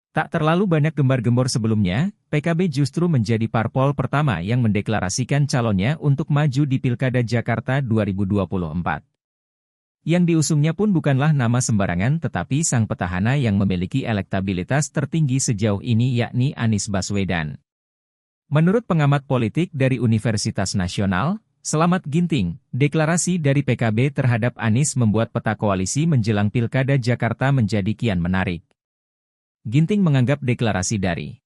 Tak terlalu banyak gembar-gembor sebelumnya, PKB justru menjadi parpol pertama yang mendeklarasikan calonnya untuk maju di Pilkada Jakarta 2024. Yang diusungnya pun bukanlah nama sembarangan tetapi sang petahana yang memiliki elektabilitas tertinggi sejauh ini yakni Anies Baswedan. Menurut pengamat politik dari Universitas Nasional, Selamat Ginting, deklarasi dari PKB terhadap Anies membuat peta koalisi menjelang Pilkada Jakarta menjadi kian menarik. Ginting menganggap deklarasi dari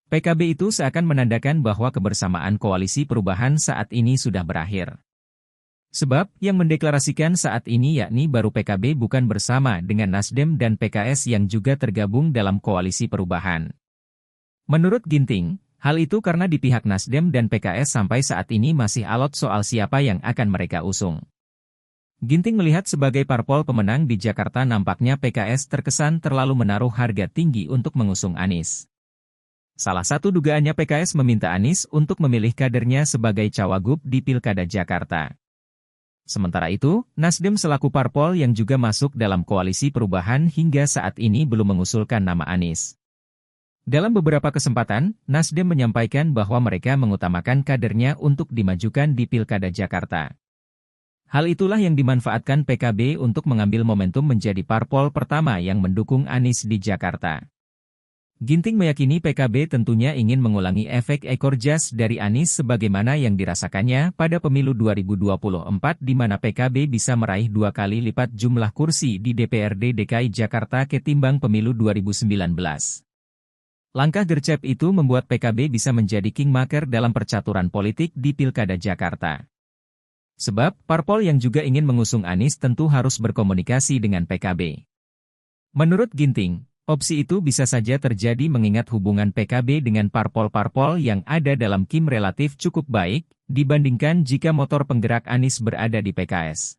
PKB itu seakan menandakan bahwa kebersamaan koalisi perubahan saat ini sudah berakhir. Sebab, yang mendeklarasikan saat ini yakni baru PKB bukan bersama dengan Nasdem dan PKS yang juga tergabung dalam koalisi perubahan. Menurut Ginting, hal itu karena di pihak Nasdem dan PKS sampai saat ini masih alot soal siapa yang akan mereka usung. Ginting melihat sebagai parpol pemenang di Jakarta nampaknya PKS terkesan terlalu menaruh harga tinggi untuk mengusung Anies. Salah satu dugaannya PKS meminta Anies untuk memilih kadernya sebagai cawagup di Pilkada Jakarta. Sementara itu, Nasdem selaku parpol yang juga masuk dalam koalisi perubahan hingga saat ini belum mengusulkan nama Anies. Dalam beberapa kesempatan, Nasdem menyampaikan bahwa mereka mengutamakan kadernya untuk dimajukan di Pilkada Jakarta. Hal itulah yang dimanfaatkan PKB untuk mengambil momentum menjadi parpol pertama yang mendukung Anies di Jakarta. Ginting meyakini PKB tentunya ingin mengulangi efek ekor jas dari Anies sebagaimana yang dirasakannya pada pemilu 2024 di mana PKB bisa meraih 2 kali lipat jumlah kursi di DPRD DKI Jakarta ketimbang pemilu 2019. Langkah gercep itu membuat PKB bisa menjadi kingmaker dalam percaturan politik di Pilkada Jakarta. Sebab, parpol yang juga ingin mengusung Anies tentu harus berkomunikasi dengan PKB. Menurut Ginting, opsi itu bisa saja terjadi mengingat hubungan PKB dengan parpol-parpol yang ada dalam KIM relatif cukup baik, dibandingkan jika motor penggerak Anies berada di PKS.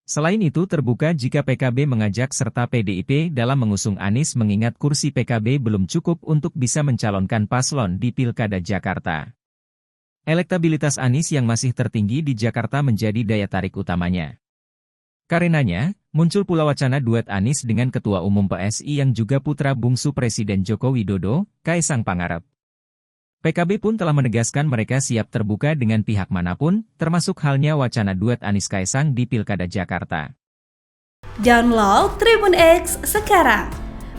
Selain itu terbuka jika PKB mengajak serta PDIP dalam mengusung Anies mengingat kursi PKB belum cukup untuk bisa mencalonkan paslon di Pilkada Jakarta. Elektabilitas Anies yang masih tertinggi di Jakarta menjadi daya tarik utamanya. Karenanya, muncul pula wacana duet Anies dengan Ketua Umum PSI yang juga putra bungsu Presiden Joko Widodo, Kaesang Pangarep. PKB pun telah menegaskan mereka siap terbuka dengan pihak manapun, termasuk halnya wacana duet Anies Kaesang di Pilkada Jakarta. Download Tribun X sekarang,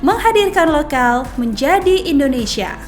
menghadirkan lokal menjadi Indonesia.